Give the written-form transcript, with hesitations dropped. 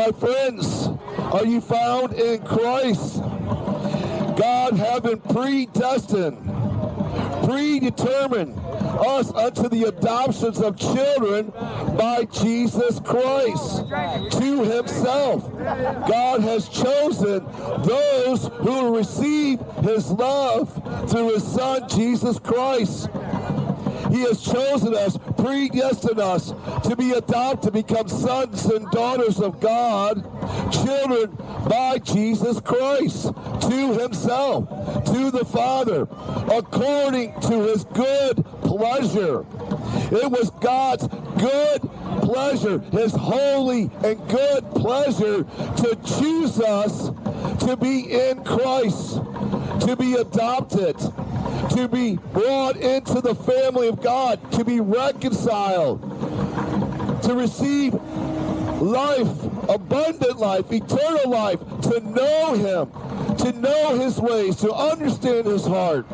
My friends, are you found in Christ? God having predetermined us unto the adoptions of children by Jesus Christ to himself. God has chosen those who will receive his love through his Son, Jesus Christ. He has chosen us, predestined us to be adopted, to become sons and daughters of God, children by Jesus Christ, to himself, to the Father, according to his good pleasure. It was God's good pleasure, his holy and good pleasure, to choose us to be in Christ, to be adopted, to be brought into the family of God, to be reconciled, to receive life, abundant life, eternal life, to know him, to know his ways, to understand his heart.